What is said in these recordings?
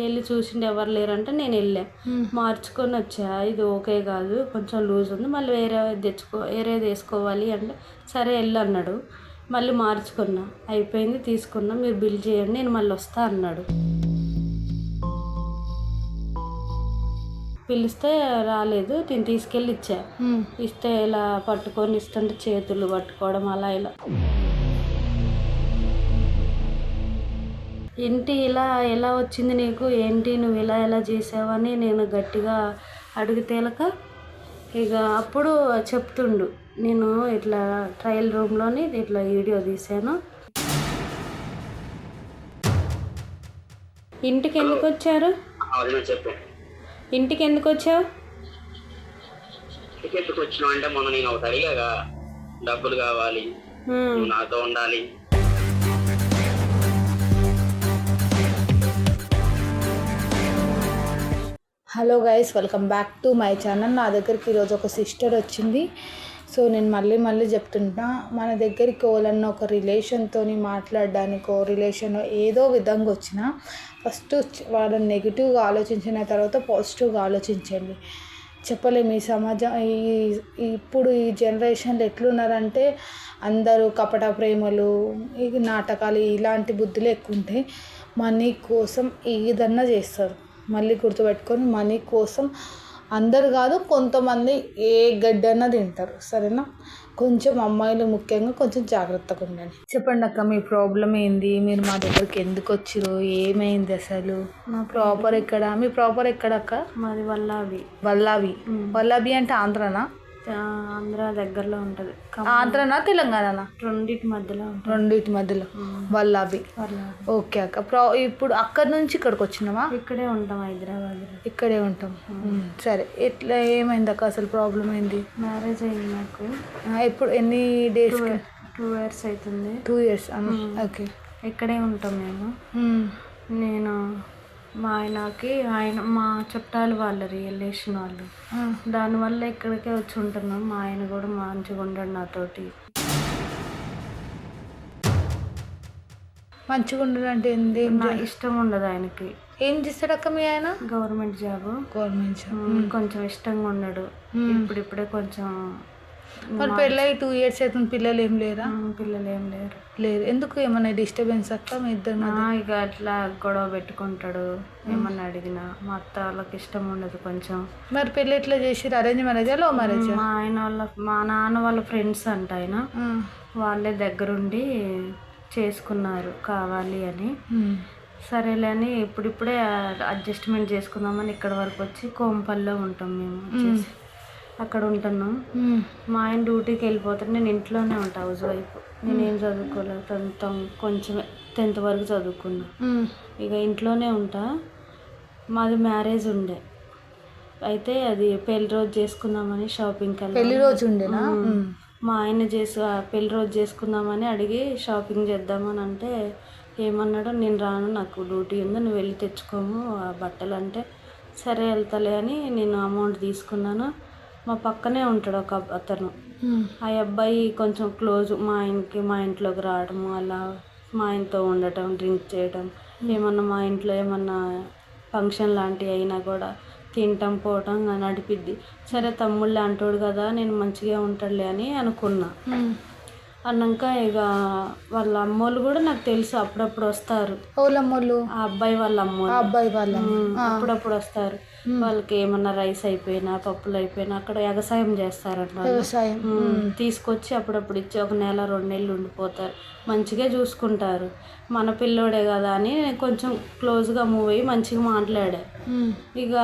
వెళ్ళి చూసిండి ఎవరు లేరంటే నేను వెళ్ళా, మార్చుకొని వచ్చా. ఇది ఓకే కాదు, కొంచెం లూజ్ ఉంది, మళ్ళీ వేరేది వేసుకోవాలి అంటే సరే వెళ్ళు అన్నాడు. మళ్ళీ మార్చుకున్నా, అయిపోయింది, తీసుకున్నా, మీరు బిల్ చేయండి, నేను మళ్ళీ వస్తా అన్నాడు. పిలిస్తే రాలేదు, నేను తీసుకెళ్ళి ఇచ్చా. ఇస్తే ఇలా పట్టుకొని ఇస్తుంటే చేతులు పట్టుకోవడం అలా ఇలా. ఏంటి ఇలా ఎలా వచ్చింది నీకు, ఏంటి నువ్వు ఇలా ఎలా చేసావని నేను గట్టిగా అడిగితేలక ఇక అప్పుడు చెప్తుండు, నేను ఇట్లా ట్రయల్ రూమ్లోని ఇట్లా వీడియో తీసాను. ఇంటికి ఎందుకు వచ్చారు? ఇంటికి ఎందుకు వచ్చావు? ఎందుకు వచ్చినావు అంటే మొన్న నేను ఒకటి అడిగాగా, డబ్బులు కావాలి, నాతో ఉండాలి. Hello guys, welcome back to my channel. నా దగ్గరికి ఈరోజు ఒక సిస్టర్ వచ్చింది. సో నేను మళ్ళీ చెప్తుంటా, మన దగ్గరికి వాళ్ళన్న ఒక రిలేషన్తో మాట్లాడడానికో రిలేషన్ ఏదో విధంగా వచ్చినా ఫస్ట్ వాళ్ళని నెగిటివ్గా ఆలోచించిన తర్వాత పాజిటివ్గా ఆలోచించండి. చెప్పలేము ఈ సమాజం, ఇప్పుడు ఈ జనరేషన్లో ఎట్లున్నారంటే అందరూ కపట ప్రేమలు, ఈ నాటకాలు, ఇలాంటి బుద్ధులు ఎక్కువ ఉంటాయి. మనీ కోసం ఏదన్నా చేస్తారు. మళ్ళీ గుర్తుపెట్టుకొని, మనీ కోసం అందరు కాదు, కొంతమంది ఏ గడ్డన్నా తింటారు. సరేనా? కొంచెం అమ్మాయిలు ముఖ్యంగా కొంచెం జాగ్రత్తగా ఉండండి. చెప్పండి అక్క, మీ ప్రాబ్లం ఏంది? మీరు మా దగ్గరికి ఎందుకు వచ్చిరు? ఏమైంది అసలు? మీ ప్రాపర్ ఎక్కడ అక్క? మాది వల్లావి. వల్లావి అంటే ఆంధ్రనా? ఆంధ్ర దగ్గరలో ఉంటుంది. ఆంధ్రనా తెలంగాణనా? రెండిటి మధ్యలో వల్లావి. ఓకే అక్క. ఇప్పుడు అక్కడి నుంచి ఇక్కడికి వచ్చినావా? ఇక్కడే ఉంటాం, హైదరాబాద్. ఇక్కడే ఉంటాం. సరే, ఎట్లా ఏమైంది అక్క? అసలు ప్రాబ్లం ఏంది? మ్యారేజ్ అయింది నాకు. ఇప్పుడు ఎన్ని డేస్? 2 years అవుతుంది. 2 years. ఓకే. ఇక్కడే ఉంటాం మేము. నేను మా ఆయనకి మా చుట్టాలు వాళ్ళ రిలేషన్ వాళ్ళు, దానివల్ల ఇక్కడికే వచ్చి ఉంటున్నాం. మా ఆయన కూడా మంచిగా ఉండడు నాతోటి. మంచిగా ఉండడు అంటే ఏంది? నా ఇష్టం ఉండదు ఆయనకి. ఏం చేస్తాడు అక్క మీ ఆయన? Government job. కొంచెం ఇష్టంగా ఉండడు. ఇప్పుడిప్పుడే కొంచెం. మరి పెళ్ళి 2 years అవుతుంది, పిల్లలు ఏం లేరా? పిల్లలు ఏం లేరు. ఎందుకు? ఏమన్నా డిస్టర్బెన్స్ అక్క మీ ఇద్దరు? ఇక అట్లా గొడవ పెట్టుకుంటాడు ఏమన్నా అడిగినా. మా అత్త వాళ్ళకి ఇష్టం ఉండదు కొంచెం. మరి పెళ్ళి ఎట్లా చేసిరు? అరేంజ్ మ్యారేజా, లవ్ మ్యారేజ్? మా నాన్న వాళ్ళ ఫ్రెండ్స్ అంట ఆయన, వాళ్ళే దగ్గరుండి చేసుకున్నారు కావాలి అని. సరేలే అని ఇప్పుడిప్పుడే అడ్జస్ట్మెంట్ చేసుకుందామని ఇక్కడ వరకు వచ్చి కోంపల్లో ఉంటాం మేము. అక్కడ ఉంటున్నాం. మా ఆయన డ్యూటీకి వెళ్ళిపోతాను, నేను ఇంట్లోనే ఉంటాను, హౌస్ వైఫ్. నేనేం చదువుకోలేదు, కొంచెం 10th వరకు చదువుకున్నా. ఇక ఇంట్లోనే ఉంటా. మాది మ్యారేజ్ ఉండే, అయితే అది పెళ్లి రోజు చేసుకుందామని షాపింగ్కి వెళ్ళి. పెళ్లి రోజు ఉండేనా? మా ఆయన పెళ్లి రోజు చేసుకుందామని అడిగి షాపింగ్ చేద్దామని అంటే ఏమన్నాడో, నేను రాను, నాకు డ్యూటీ ఉంది, నువ్వు వెళ్ళి తెచ్చుకోము ఆ బట్టలు అంటే, సరే వెళ్తాలే అని నేను అమౌంట్ తీసుకున్నాను. మా పక్కనే ఉంటాడు ఒక అతను. ఆ అబ్బాయి కొంచెం క్లోజ్ మా ఆయనకి. మా ఇంట్లోకి రావడము, అలా మా ఆయనతో ఉండటం, డ్రింక్ చేయడం, ఏమన్నా మా ఇంట్లో ఏమన్నా ఫంక్షన్ లాంటివి అయినా కూడా తినటం పోవటం నడిపిద్ది. సరే తమ్ముళ్ళు అంటాడు కదా, నేను మంచిగా ఉంటాడులే అని అనుకున్నా. అన్నాక ఇక వాళ్ళ అమ్మోళ్ళు కూడా నాకు తెలుసు, అప్పుడప్పుడు వస్తారు. ఆ అబ్బాయి వాళ్ళ అమ్మోళ్ళు అప్పుడప్పుడు వస్తారు. వాళ్ళకి ఏమన్నా రైస్ అయిపోయినా, పప్పులు అయిపోయినా అక్కడ వ్యవసాయం చేస్తారంట. తీసుకొచ్చి అప్పుడప్పుడు ఇచ్చి 1 నెల 2 నెలలు ఉండిపోతారు. మంచిగా చూసుకుంటారు. మన పిల్లోడే కదా అని కొంచెం క్లోజ్గా మూవ్ అయ్యి మంచిగా మాట్లాడా. ఇక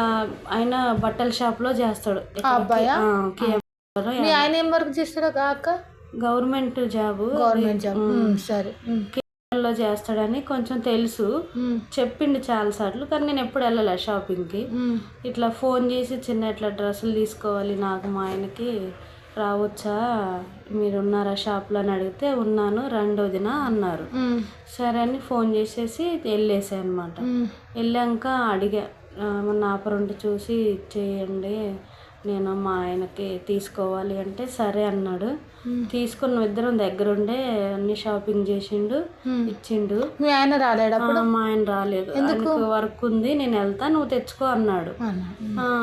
ఆయన బట్టల షాప్లో చేస్తాడు. ఆయన ఏం వర్క్ చేస్తాడు అక్క? Government job. సరే. లో చేస్తాడని కొంచెం తెలుసు, చెప్పిండు చాలాసార్లు. కానీ నేను ఎప్పుడు వెళ్ళలే షాపింగ్కి. ఇట్లా ఫోన్ చేసి చిన్న ఇట్లా డ్రెస్సులు తీసుకోవాలి నాకు, మా ఆయనకి రావచ్చా, మీరు ఉన్నారా షాప్లో అని అడిగితే ఉన్నాను, 2వ దిన అన్నారు. సరే అని ఫోన్ చేసేసి వెళ్ళేసా అనమాట. వెళ్ళాక అడిగా, మొన్న ఆఫర్ ఉంటే చూసి ఇచ్చేయండి నేను మా ఆయనకి తీసుకోవాలి అంటే సరే అన్నాడు. తీసుకున్న ఇద్దరం దగ్గరుండే అన్ని షాపింగ్ చేసిండు, ఇచ్చిండు. మీ ఆయన రాలేడు అప్పుడు? మా ఆయన రాలేదు, ఆయనకు వర్క్ ఉంది, నేను వెళ్తా, నువ్వు తెచ్చుకో అన్నాడు.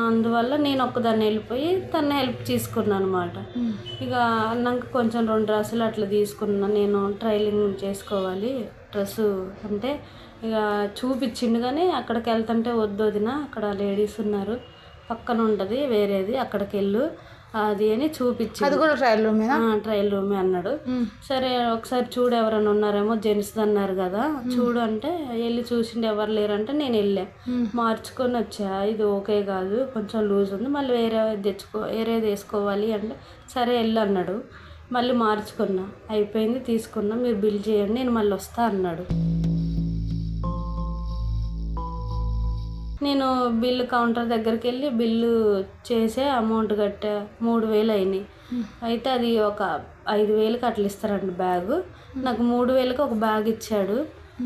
అందువల్ల నేను ఒక్కదాన్ని వెళ్ళిపోయి తన హెల్ప్ తీసుకున్నాను అనమాట. ఇక అన్నాక కొంచెం 2 డ్రెస్సులు అట్లా తీసుకున్నా. నేను ట్రైలింగ్ చేసుకోవాలి డ్రెస్సు అంటే ఇక చూపించిండు. కానీ అక్కడికి వెళ్తుంటే వద్దు వదినా, అక్కడ లేడీస్ ఉన్నారు, పక్కన ఉంటుంది వేరేది, అక్కడికి వెళ్ళు అది అని చూపించి. అది కూడా ట్రయల్ రూమే? ట్రయల్ రూమే అన్నాడు. సరే ఒకసారి చూడు ఎవరైనా ఉన్నారేమో, జెంట్స్ అన్నారు కదా చూడు అంటే వెళ్ళి చూసిండు, ఎవరు లేరంటే నేను వెళ్ళా, మార్చుకొని వచ్చా. ఇది ఓకే కాదు, కొంచెం లూజ్ ఉంది, మళ్ళీ వేరేది వేసుకోవాలి అంటే సరే వెళ్ళు అన్నాడు. మళ్ళీ మార్చుకున్నా, అయిపోయింది, తీసుకున్నా, మీరు బిల్ చేయండి, నేను మళ్ళీ వస్తా అన్నాడు. నేను బిల్లు కౌంటర్ దగ్గరికి వెళ్ళి బిల్లు చేసే అమౌంట్ కట్టా. 3,000 అయినాయి. అయితే అది ఒక 5,000కి అట్లా ఇస్తారండి బ్యాగు. నాకు 3,000కి ఒక బ్యాగ్ ఇచ్చాడు.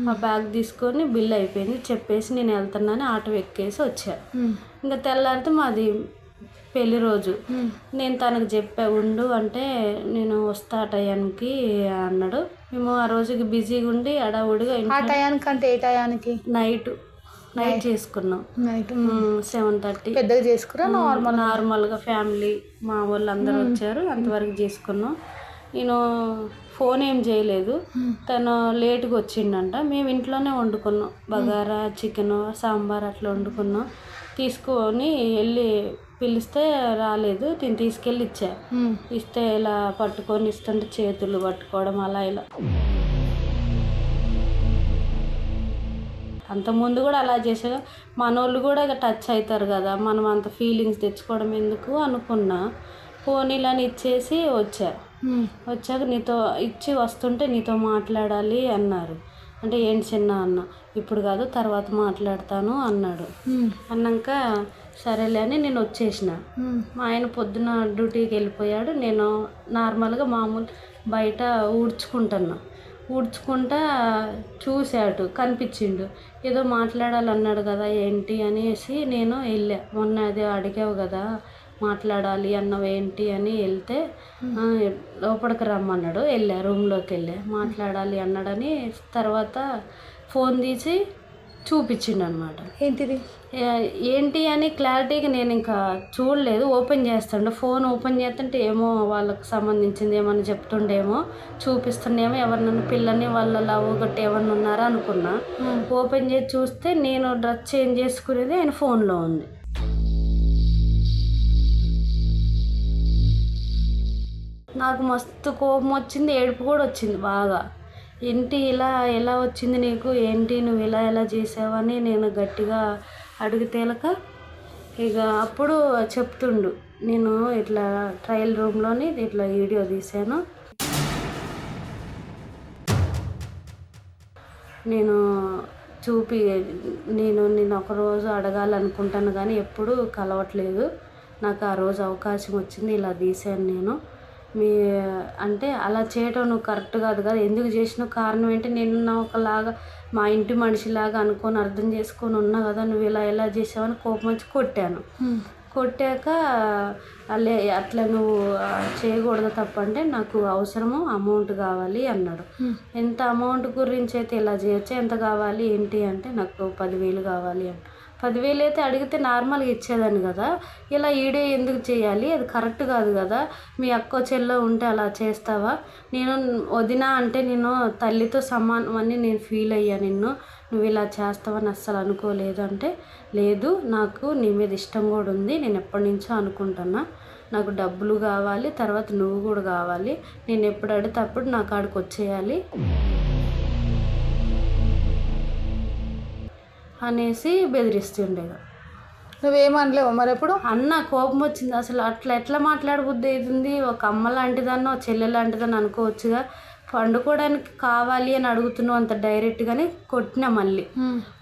ఆ బ్యాగ్ తీసుకొని బిల్ అయిపోయింది చెప్పేసి నేను వెళ్తున్నాను, ఆటో ఎక్కేసి వచ్చా. ఇంకా తెల్లారితే మాది పెళ్లి రోజు. నేను తనకు చెప్పా ఉండు అంటే నేను వస్తా టయానికి అన్నాడు. మేము ఆ రోజుకి బిజీగా ఉండి హడావుడిగా. ఆ టయానికి అంటే ఏ టయానికి? నైట్ చేసుకున్నాం. నైట్ 7:30. పెద్దగా చేసుకురా? నార్మల్గా ఫ్యామిలీ మా వాళ్ళు అందరూ వచ్చారు, అంతవరకు చేసుకున్నాం. నేను ఫోన్ ఏం చేయలేదు, తను లేటుగా వచ్చిండంట. మేము ఇంట్లోనే వండుకున్నాం, బగారా, చికెన్, సాంబార్ అట్లా వండుకున్నాం. తీసుకొని వెళ్ళి పిలిస్తే రాలేదు, నేను తీసుకెళ్ళి ఇచ్చా. ఇస్తే ఇలా పట్టుకొని ఇస్తుంటే చేతులు పట్టుకోవడం అలా ఇలా. అంతకుముందు కూడా అలా చేసాగా మనోళ్ళు కూడా ఇక టచ్ అవుతారు కదా, మనం అంత ఫీలింగ్స్ తెచ్చుకోవడం ఎందుకు అనుకున్నా. పోనీలని ఇచ్చేసి వచ్చాక నీతో ఇచ్చి వస్తుంటే నీతో మాట్లాడాలి అన్నారు. అంటే ఏంటి చిన్న అన్న, ఇప్పుడు కాదు తర్వాత మాట్లాడతాను అన్నాడు. అన్నాక సరేలే అని నేను వచ్చేసిన. మా ఆయన పొద్దున డ్యూటీకి వెళ్ళిపోయాడు. నేను నార్మల్గా మామూలు బయట ఊడ్చుకుంటా చూశాడు, కనిపించిండు. ఏదో మాట్లాడాలన్నాడు కదా ఏంటి అనేసి నేను వెళ్ళా. మొన్న అదే అడిగావు కదా మాట్లాడాలి అన్నవి ఏంటి అని వెళ్తే లోపలికి రమ్మన్నాడు. వెళ్ళా, రూమ్లోకి వెళ్ళా, మాట్లాడాలి అన్నాడని. తర్వాత ఫోన్ తీసి చూపించిండు అనమాట. ఏంటి అని క్లారిటీగా నేను ఇంకా చూడలేదు. ఓపెన్ చేస్తాడు, ఫోన్ ఓపెన్ చేస్తుంటే ఏమో వాళ్ళకి సంబంధించింది ఏమని చెప్తుండేమో, చూపిస్తుండేమో, ఎవరినన్నా పిల్లని వాళ్ళ లవ్ గట్టి ఎవరిని ఉన్నారా అనుకున్నా. ఓపెన్ చేసి చూస్తే నేను డ్రెస్ చేంజ్ చేసుకునేది ఆయన ఫోన్లో ఉంది. నాకు మస్తు కోపం వచ్చింది, ఏడుపు కూడా వచ్చింది బాగా. ఏంటి ఎలా వచ్చింది నీకు, ఏంటి నువ్వు ఎలా చేసావని నేను గట్టిగా అడిగితేలక ఇక అప్పుడు చెప్తుండు, నేను ఇట్లా ట్రయల్ రూమ్లోని ఇట్లా వీడియో తీశాను, నేను నేను ఒకరోజు అడగాలనుకుంటాను కానీ ఎప్పుడూ కలవట్లేదు. నాకు ఆ రోజు అవకాశం వచ్చింది, ఇలా తీశాను నేను. అంటే అలా చేయటం నువ్వు కరెక్ట్ కాదు కదా, ఎందుకు చేసినావు, కారణం ఏంటి, నేను ఒకలాగా మా ఇంటి మనిషిలాగా అనుకొని అర్థం చేసుకొని ఉన్నా కదా, నువ్వు ఎలా చేసావని కోపం వచ్చి కొట్టాక అట్లా నువ్వు చేయకూడదు తప్పంటే నాకు అవసరము అమౌంట్ కావాలి అన్నాడు. ఎంత అమౌంట్ గురించి అయితే ఇలా చేయొచ్చా, ఎంత కావాలి ఏంటి అంటే నాకు 10,000 కావాలి అని. 10,000 అయితే అడిగితే నార్మల్గా ఇచ్చేదాన్ని కదా, ఇలా ఈడే ఎందుకు చేయాలి, అది కరెక్ట్ కాదు కదా, మీ అక్క చెల్లో ఉంటే అలా చేస్తావా, నేను వదినా అంటే నేను తల్లితో సమానం అని నేను ఫీల్ అయ్యా, నువ్వు ఇలా చేస్తావని అస్సలు అనుకోలేదు అంటే, లేదు నాకు నీ మీద ఇష్టం కూడా ఉంది, నేను ఎప్పటి నుంచో అనుకుంటున్నా, నాకు డబ్బులు కావాలి, తర్వాత నువ్వు కూడా కావాలి, నేను ఎప్పుడు అడిగితే అప్పుడు నా కాడికి వచ్చేయాలి అనేసి బెదిరిస్తుండేగా. నువ్వేమనలేవు మరి ఎప్పుడు? అన్న కోపం వచ్చింది, అసలు అట్లా ఎట్లా మాట్లాడబుద్ధి అవుతుంది, ఒక అమ్మ లాంటిదన్నో చెల్లె లాంటిదని అనుకోవచ్చుగా, పండుకోవడానికి కావాలి అని అడుగుతున్నావు అంత డైరెక్ట్గానే కొట్టినా. మళ్ళీ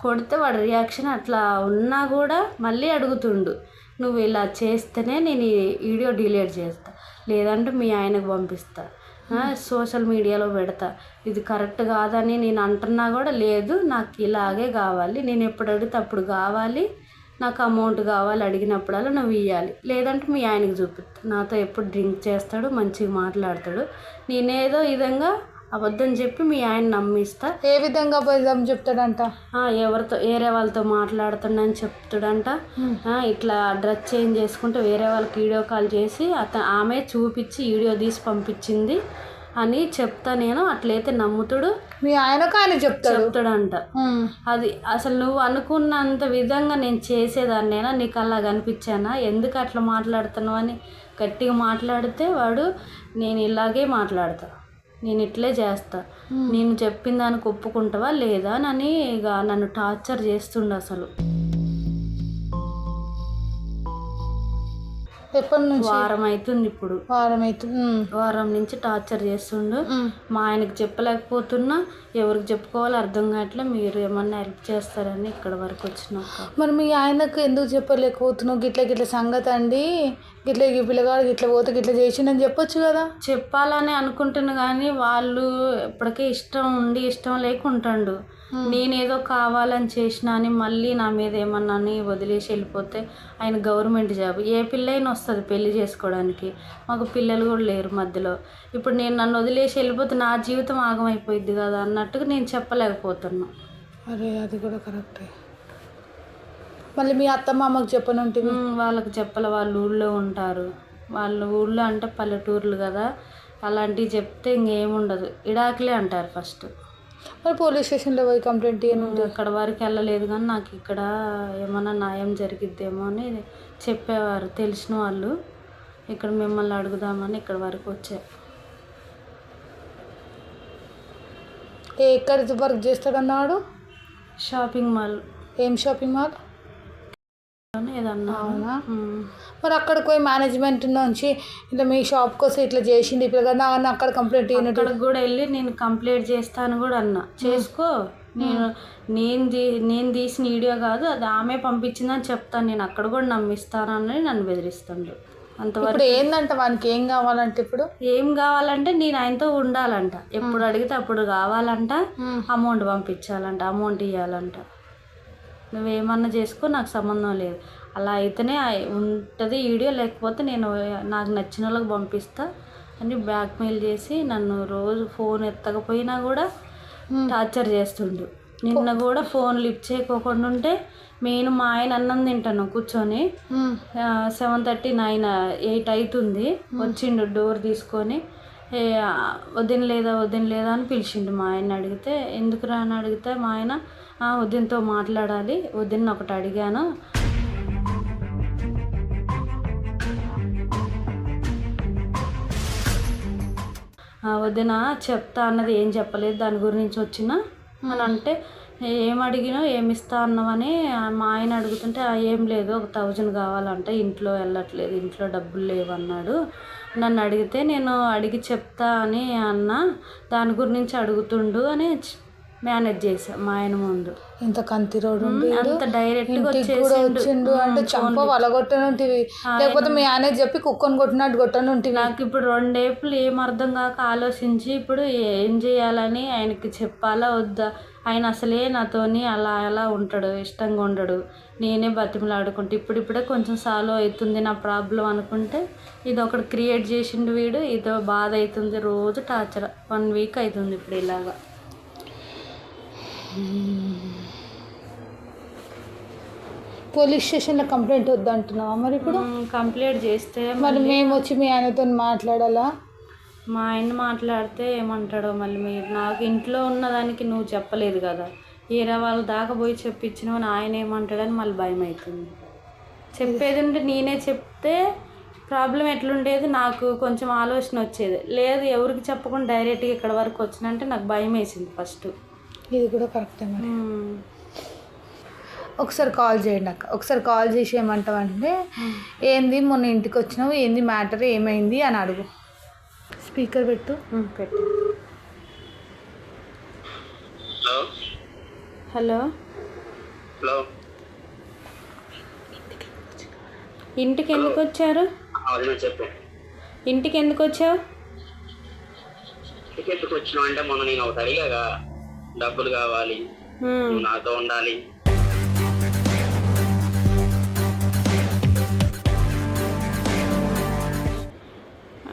కొడితే వాడి రియాక్షన్ అట్లా ఉన్నా కూడా మళ్ళీ అడుగుతుండు, నువ్వు ఇలా చేస్తేనే నేను ఈ వీడియో డిలీట్ చేస్తా, లేదంటే మీ ఆయనకు పంపిస్తా, సోషల్ మీడియాలో పెడతా, ఇది కరెక్ట్ కాదని నేను అంటున్నా కూడా లేదు, నాకు ఇలాగే కావాలి, నేను ఎప్పుడు అడిగితే అప్పుడు కావాలి, నాకు అమౌంట్ కావాలి అడిగినప్పుడల్లా నువ్వు ఇవ్వాలి, లేదంటే మీ ఆయనకి చూపిస్తా. నాతో ఎప్పుడు డ్రింక్ చేస్తాడు, మంచిగా మాట్లాడతాడు. నేనేదో విధంగా అబద్ధం చెప్పి మీ ఆయన నమ్మిస్తా. ఏ విధంగా అబద్ధం చెప్తాడంట? ఎవరితో వేరే వాళ్ళతో మాట్లాడుతుండని చెప్తాడంట. ఇట్లా డ్రెస్ చేంజ్ చేసుకుంటే వేరే వాళ్ళకి వీడియో కాల్ చేసి ఆమె చూపించి వీడియో తీసి పంపించింది అని చెప్తా నేను. అట్లయితే నమ్ముతాడు. మీ ఆయనకు ఆయన చెప్తాడంట. అది అసలు నువ్వు అనుకున్నంత విధంగా నేను చేసేదాన్నేనా, నీకు అలా కనిపించానా, ఎందుకు అట్లా మాట్లాడుతున్నావు అని గట్టిగా మాట్లాడితే వాడు నేను ఇలాగే మాట్లాడతా, నేను ఇట్లే చేస్తా, నేను చెప్పిన దానికి ఒప్పుకుంటావా లేదా అని ఇక నన్ను టార్చర్ చేస్తుండు అసలు. ఎప్పటి నుంచి? వారం అవుతుంది ఇప్పుడు. వారం నుంచి టార్చర్ చేస్తుండు. మా ఆయనకి చెప్పలేకపోతున్నా, ఎవరికి చెప్పుకోవాలో అర్థం కావట్లే. మీరు ఏమన్నా హెల్ప్ చేస్తారని ఇక్కడ వరకు వచ్చినాక. మరి మీ ఆయనకు ఎందుకు చెప్పలేకపోతున్నావు? గిట్ల సంగతి అండి, గిట్ల ఈ పిల్లగాడు గిట్ల పోతే గిట్ల చేసిండని చెప్పొచ్చు కదా. చెప్పాలని అనుకుంటున్నా కానీ వాళ్ళు ఇప్పటికే ఇష్టం ఉండి ఇష్టం లేకుంటాడు. నేనేదో కావాలని చేసినా అని మళ్ళీ నా మీద ఏమన్నా అని వదిలేసి వెళ్ళిపోతే, ఆయన గవర్నమెంట్ జాబ్, ఏ పిల్లైనా వస్తుంది పెళ్లి చేసుకోవడానికి. మాకు పిల్లలు కూడా లేరు మధ్యలో. ఇప్పుడు నేను నన్ను వదిలేసి వెళ్ళిపోతే నా జీవితం ఆగమైపోయింది కదా అన్నట్టుగా నేను చెప్పలేకపోతున్నా. అరే అది కూడా కరెక్టే. మళ్ళీ మీ అత్త మామకు చెప్పనుంటే? వాళ్ళకి చెప్పలే, వాళ్ళు ఊళ్ళో ఉంటారు. వాళ్ళు ఊళ్ళో అంటే పల్లెటూర్లు కదా, అలాంటివి చెప్తే ఇంకేముండదు, ఇడాకులే అంటారు ఫస్ట్. మరి పోలీస్ స్టేషన్లో పోయి కంప్లైంట్ ఇవ్వను. అక్కడ వరకు వెళ్ళలేదు కానీ నాకు ఇక్కడ ఏమన్నా న్యాయం జరిగిద్దేమో అని చెప్పేవారు తెలిసిన వాళ్ళు. ఇక్కడ మిమ్మల్ని అడుగుదామని ఇక్కడ వరకు వచ్చా. ఎక్కడ వర్క్ చేస్తాడన్నాడు? Shopping mall. ఏం షాపింగ్ మాల్? ఏదన్నా. అవునా? మరి అక్కడికి పోయి మేనేజ్మెంట్ నుంచి ఇట్లా మీ షాప్ కోసం ఇట్లా చేసింది ఇప్పుడు కదా అని అక్కడ కంప్లైంట్ ఇవ్వనట్టు? అక్కడికి కూడా వెళ్ళి నేను కంప్లైంట్ చేస్తాను కూడా అన్నా. చేసుకో, నేను తీసిన వీడియో కాదు అది ఆమె పంపించిందని చెప్తాను, నేను అక్కడ కూడా నమ్మిస్తానని నన్ను బెదిరిస్తాడు. అంతవరకు. ఇప్పుడు ఏందంట వానికి ఏం కావాలంటే? ఇప్పుడు ఏం కావాలంటే నేను ఆయనతో ఉండాలంట, ఎప్పుడు అడిగితే అప్పుడు కావాలంట, అమౌంట్ పంపించాలంట, అమౌంట్ ఇవ్వాలంట. నువ్వేమన్నా చేసుకో, నాకు సంబంధం లేదు, అలా అయితేనే ఉంటుంది వీడియో, లేకపోతే నేను నాకు నచ్చిన వాళ్ళకి పంపిస్తా అని బ్లాక్మెయిల్ చేసి నన్ను రోజు ఫోన్ ఎత్తకపోయినా కూడా టార్చర్ చేస్తుండు. నిన్న కూడా ఫోన్ లిఫ్ట్ చేయకోకుండా ఉంటే నేను మా ఆయన అన్నం తింటాను కూర్చొని, 7:30, 9, 8 అవుతుంది, వచ్చిండు డోర్ తీసుకొని, వదిన లేదా అని పిలిచిండు. మా ఆయన అడిగితే ఎందుకురా అని అడిగితే మా ఆయన వదినతో మాట్లాడాలి, వదిన ఒకటి అడిగాను, వదిన చెప్తా అన్నది ఏం చెప్పలేదు, దాని గురించి వచ్చిన అని అంటే, ఏం అడిగినావు ఏమిస్తా అన్నావని మా ఆయన అడుగుతుంటే ఏం లేదు, 1,000 కావాలంటే ఇంట్లో వెళ్ళట్లేదు, ఇంట్లో డబ్బులు లేవన్నాడు. నన్ను అడిగితే నేను అడిగి చెప్తా అని అన్నా, దాని గురించి అడుగుతుండు అని మేనేజ్ చేసా మా ఆయన ముందు. ఇంత కంతి రోడ్డు అంత డైరెక్ట్గా వచ్చిండు అంటే చంప వలగొట్టనుంటివి, లేకపోతే మీ ఆయన చెప్పి కుక్కను కొట్టినట్టు కొట్టనుంటివి. నాకు ఇప్పుడు 2 ఏపులు ఏం అర్థం కాక ఆలోచించి ఇప్పుడు ఏం చేయాలని ఆయనకి చెప్పాలా వద్దా. ఆయన అసలే నాతోని అలా ఉంటాడు, ఇష్టంగా ఉండడు, నేనే బతిమలాడుకుంటే ఇప్పుడిప్పుడే కొంచెం సాల్వ్ అవుతుంది నా ప్రాబ్లం అనుకుంటే ఇది ఒకటి క్రియేట్ చేసిండు వీడు. ఇదో బాధ అవుతుంది, రోజు టార్చర్. 1 వీక్ అవుతుంది ఇప్పుడు ఇలాగా. పోలీస్ స్టేషన్లో కంప్లైంట్ వద్దంటున్నావా మరి? ఇప్పుడు కంప్లైంట్ చేస్తే మరి మేము వచ్చి మీ ఆయనతో మాట్లాడాలా? మా ఆయన మాట్లాడితే ఏమంటాడో మళ్ళీ. మీరు నాకు ఇంట్లో ఉన్నదానికి నువ్వు చెప్పలేదు కదా, వేరే వాళ్ళు దాకా పోయి చెప్పించినావు అని ఆయన ఏమంటాడని మళ్ళీ భయం అవుతుంది. చెప్పేది ఉంటే నేనే చెప్తే ప్రాబ్లం ఎట్లుండేది, నాకు కొంచెం ఆలోచన వచ్చేది. లేదు ఎవరికి చెప్పకుండా డైరెక్ట్గా ఇక్కడ వరకు వచ్చినంటే నాకు భయం వేసింది ఫస్ట్. ఇది కూడా కరెక్టే. మరి ఒకసారి కాల్ చేయండి అక్క, ఒకసారి కాల్ చేసి ఏమంటావంటే ఏంది మొన్న ఇంటికి వచ్చినావు, ఏంది మ్యాటర్, ఏమైంది అని అడుగు. స్పీకర్ పెట్టు. హలో, ఇంటికి ఎందుకు వచ్చారు? ఇంటికి ఎందుకు వచ్చావు? ఎందుకు వచ్చినావు అంటే మొన్న నేను ఒకటి అడిగాగా, డబ్బులు కావాలి, నాతో ఉండాలి.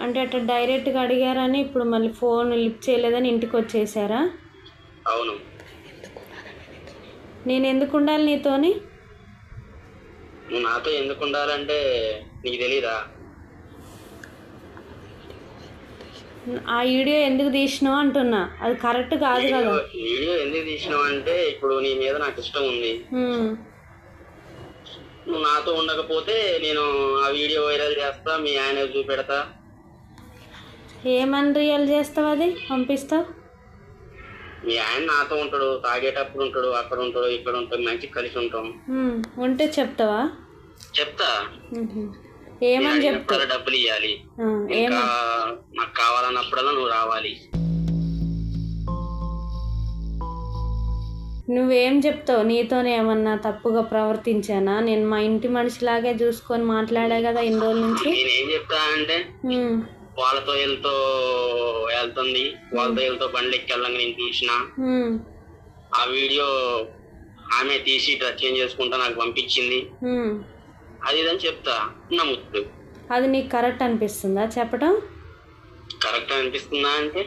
అంటే అట్లా డైరెక్ట్గా అడిగారని ఇప్పుడు మళ్ళీ ఫోన్ లిఫ్ట్ చేయలేదని ఇంటికి వచ్చేసారా? అవును. నేను ఎందుకు ఉండాలి నీతోని? నువ్వు నాతో ఎందుకు ఉండాలంటే నీకు తెలీదా? ఆ వీడియో ఎందుకు తీసినావు అంటున్నా, అది కరెక్ట్ కాదు కదా. వీడియో ఎందుకు తీసినావు అంటే ఇప్పుడు నీ మీద నాకు ఇష్టం ఉంది. నువ్వు నాతో ఉండకపోతే నేను ఆ వీడియో వైరల్ చేస్తా, మీ ఆయన చూపెడతా. ఏమని రియల్ చేస్తావు, అది పంపిస్తావు? మీ ఆయన నాతో ఉంటాడు, తాగేటప్పుడు ఉంటాడు, అక్కడ ఉంటాడు, ఇక్కడ ఉంటాడు, మంచి కలిసి ఉంటాం. ఉంటే చెప్తావా? చెప్తా. ఏమని చెప్తావు? డబ్బులు ఇవ్వాలి, ఇంకా నాకు కావాలన్నప్పుడల్లా నువ్వు రావాలి. నువ్వేం చెప్తావు? నీతోనే ఏమన్నా తప్పుగా ప్రవర్తించానా? నేను మా ఇంటి మనిషిలాగే చూసుకొని మాట్లాడా కదా ఇన్ని రోజుల నుంచి. నేనేం చెప్తా అంటే వాళ్ళతో వెళ్తుంది, వాళ్ళతో వెళ్తూ బండ్లు ఎక్కెళ్ళంగా నేను చూసిన ఆ వీడియో ఆమె తీసి డ్రెస్ చేంజ్ చేసుకుంటా నాకు పంపించింది, అది ఇదని చెప్తా. నమ్ముతుంది. అది నీకు కరెక్ట్ అనిపిస్తుందా చెప్పడం? కరెక్ట్ అనిపిస్తుందా అంటే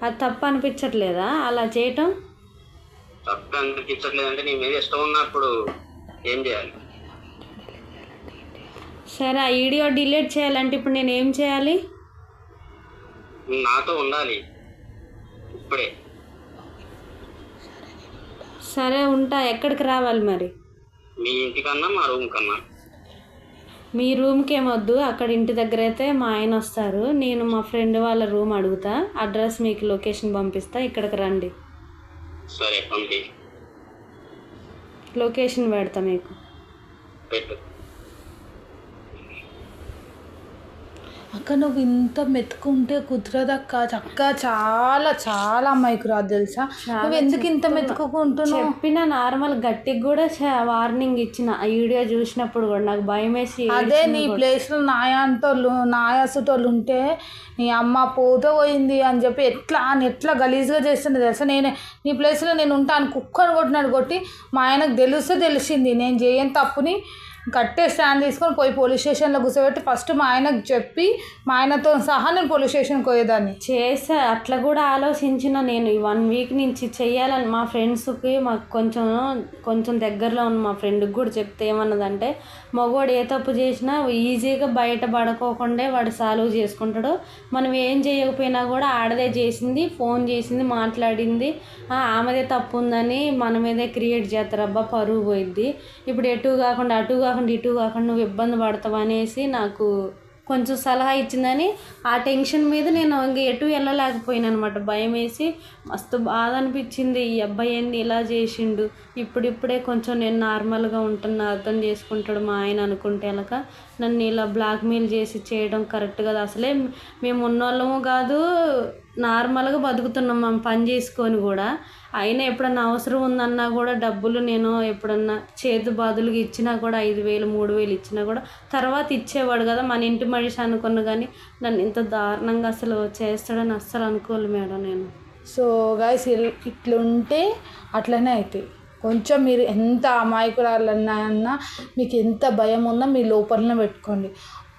అది తప్పు అనిపించట్లేదా అలా చేయటం? తప్పు అనిపించట్లేదంటే నీ మీద ఇష్టం ఉన్నప్పుడు ఏం చేయాలి? సరే, ఆ వీడియో డిలీట్ చేయాలంటే ఇప్పుడు నేను ఏం చేయాలి? నాతో ఉండాలి ఇప్పుడే. సరే ఉంటా. ఎక్కడికి రావాలి మరి? మీ ఇంటికన్నా మా రూమ్ కన్నా. మీ రూమ్కి ఏమొద్దు, అక్కడ ఇంటి దగ్గర అయితే మా ఆయన వస్తారు, నేను మా ఫ్రెండ్ వాళ్ళ రూమ్ అడుగుతా, అడ్రస్ మీకు లొకేషన్ పంపిస్తా, ఇక్కడికి రండి. సరే పంపి. లొకేషన్ పెడతా మీకు. పెట్టు. అక్క నువ్వు ఇంత మెతుకుంటే కుదరదక్క. చక్క చాలా చాలా అమ్మాయికి రాదు తెలుసా. నువ్వు ఎందుకు ఇంత మెతుకుంటున్నావు? చెప్పిన నార్మల్ గట్టికి కూడా వార్నింగ్ ఇచ్చిన. ఆ వీడియో చూసినప్పుడు కూడా నాకు భయం వేసి. అదే నీ ప్లేస్లో నాయాసుటోళ్ళు ఉంటే నీ అమ్మ పోయింది అని చెప్పి ఎట్లా గలీజ్గా చేస్తుండే తెలుసా. నీ ప్లేస్లో నేను ఉంటాను. కుక్కను కొట్టినాడు కొట్టి మా ఆయనకు తెలిసింది నేను చేయని తప్పుని కట్టే స్టాండ్ తీసుకొని పోయి పోలీస్ స్టేషన్లో కూర్చోబెట్టి ఫస్ట్ మా ఆయనకు చెప్పి మా ఆయనతో సహా నేను పోలీస్ స్టేషన్కి పోయేదాన్ని. చేసా, అట్లా కూడా ఆలోచించిన. నేను ఈ 1 వీక్ నుంచి చెయ్యాలని మా ఫ్రెండ్స్కి, మాకు కొంచెం దగ్గరలో ఉన్న మా ఫ్రెండ్కి కూడా చెప్తే ఏమన్నదంటే, మగవాడు ఏ తప్పు చేసినా ఈజీగా బయట పడుకోకుండా వాడు సాల్వ్ చేసుకుంటాడు, మనం ఏం చేయకపోయినా కూడా ఆడదే చేసింది, ఫోన్ చేసింది, మాట్లాడింది, ఆమెదే తప్పు ఉందని మన మీదే క్రియేట్ చేస్తారు. అబ్బా పరువు పోయిద్ది. ఇప్పుడు అటు కాకుండా ఇటు కాకుండా నువ్వు ఇబ్బంది పడతావు అనేసి నాకు కొంచెం సలహా ఇచ్చిందని ఆ టెన్షన్ మీద నేను ఇంక ఎటు వెళ్ళలేకపోయినా అనమాట. భయం వేసి మస్తు బాధ అనిపించింది. ఈ అబ్బాయి ఏంది ఇలా చేసిండు, ఇప్పుడిప్పుడే కొంచెం నేను నార్మల్గా ఉంటున్నా, అర్థం చేసుకుంటాడు మా ఆయన అనుకుంటే ఎలాక నన్ను ఇలా బ్లాక్మెయిల్ చేసి చేయడం కరెక్ట్ కదా. అసలే మేము ఉన్నోళ్ళము కాదు, నార్మల్గా బతుకుతున్నాం మేము పని చేసుకొని కూడా. అయినా ఎప్పుడన్నా అవసరం ఉందన్నా కూడా డబ్బులు నేను ఎప్పుడన్నా చేతి బాదులుగా ఇచ్చినా కూడా 5,000 3,000 ఇచ్చినా కూడా తర్వాత ఇచ్చేవాడు కదా, మన ఇంటి మనిషి అనుకున్నా. కానీ నన్ను ఇంత దారుణంగా అసలు చేస్తాడని అస్సలు అనుకోలేదు మేడం నేను. సో గైస్ ఇట్లుంటే అట్లనే అవుతాయి. కొంచెం మీరు ఎంత అమాయకురాలన్నా మీకు ఎంత భయం ఉన్నా మీ లోపలనే పెట్టుకోండి.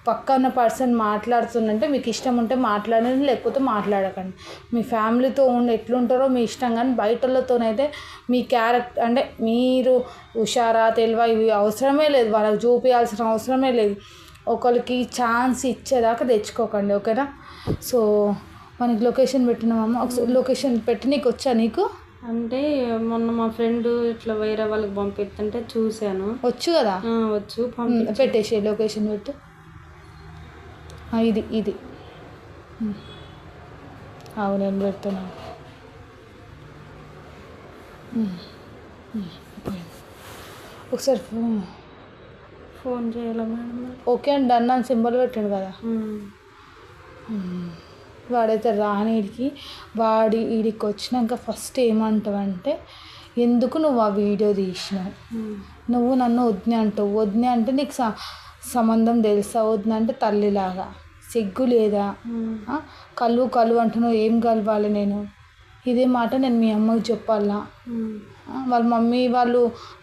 పక్కన పర్సన్ మాట్లాడుతుందంటే మీకు ఇష్టం ఉంటే మాట్లాడండి, లేకపోతే మాట్లాడకండి. మీ ఫ్యామిలీతో ఎట్లుంటారో మీ ఇష్టం, కానీ బయటలతోనైతే మీ క్యారెక్టర్ అంటే మీరు హుషారా తెలివా ఇవి అవసరమే లేదు, వాళ్ళకి చూపించాల్సిన అవసరమే లేదు. ఒకరికి ఛాన్స్ ఇచ్చేదాకా తెచ్చుకోకండి, ఓకేనా? సో మనకి లొకేషన్ పెట్టినామమ్మ, ఒకసారి లొకేషన్ పెట్టి నీకు వచ్చా నీకు అంటే మొన్న మా ఫ్రెండ్ ఇట్లా వేరే వాళ్ళకి పంపిస్తుంటే చూశాను. వచ్చు కదా? వచ్చు. పెట్టేసి లొకేషన్ పెట్టు. ఇది అవు నేను పెడుతున్నాను. ఒకసారి ఫోన్ చేయాలా మేడం? ఓకే అండి డన్ అని సింబల్ పెట్టాడు కదా. వాడైతే రానీడికి ఈడికి వచ్చినాక ఫస్ట్ ఏమంటావంటే, ఎందుకు నువ్వు ఆ వీడియో తీసినావు, నువ్వు నన్ను వదిన అంటావు, వదిన అంటే నీకు సంబంధం తెలుసా, వదిన అంటే తల్లిలాగా, సిగ్గు లేదా, కలువు అంటున్నావు, ఏం కలవాలి నేను, ఇదే మాట నేను మీ అమ్మకి చెప్పాలా, వాళ్ళ మమ్మీ వాళ్ళు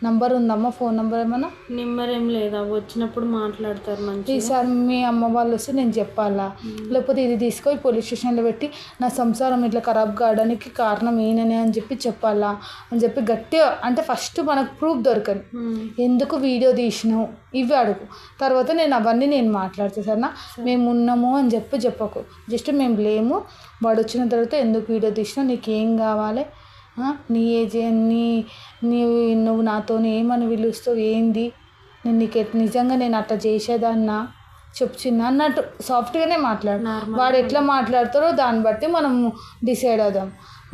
నంబర్ ఉందమ్మా, ఫోన్ నెంబర్ ఏమన్నా? నెంబర్ ఏం లేదా, వచ్చినప్పుడు మాట్లాడతారు మంచిగా. ఈసారి మీ అమ్మ వాళ్ళు వస్తే నేను చెప్పాలా, లేకపోతే ఇది తీసుకొని పోలీస్ స్టేషన్లో పెట్టి నా సంసారం ఇట్లా ఖరాబ్ కావడానికి కారణం ఈయననే అని చెప్పి చెప్పాలా అని చెప్పి గట్టిగా, అంటే ఫస్ట్ మనకు ప్రూఫ్ దొరకని, ఎందుకు వీడియో తీసినావు ఇవి అడుగు, తర్వాత నేను అవన్నీ నేను మాట్లాడుతా. సరేనా? మేము ఉన్నాము అని చెప్పకు, జస్ట్ మేము లేము, వాడు వచ్చిన తర్వాత ఎందుకు వీడియో తీసినావు, నీకేం కావాలి, నీ ఏజ్ నువ్వు నాతో ఏమని పిలుస్తావు, ఏంది, నేను నీకు నిజంగా నేను అట్లా చేసేదాన్నా చెప్పు చిన్న అన్నట్టు సాఫ్ట్గానే మాట్లాడు. వాడు ఎట్లా మాట్లాడతారో దాన్ని బట్టి మనం డిసైడ్ అవుదాం.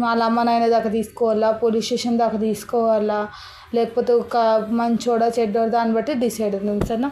వాళ్ళ అమ్మ నాయన దాకా తీసుకోవాలా, పోలీస్ స్టేషన్ దాకా తీసుకోవాలా, లేకపోతే ఒక మంచోడా చెడ్డోడా దాన్ని బట్టి డిసైడ్ అవుదాం. సరేనా?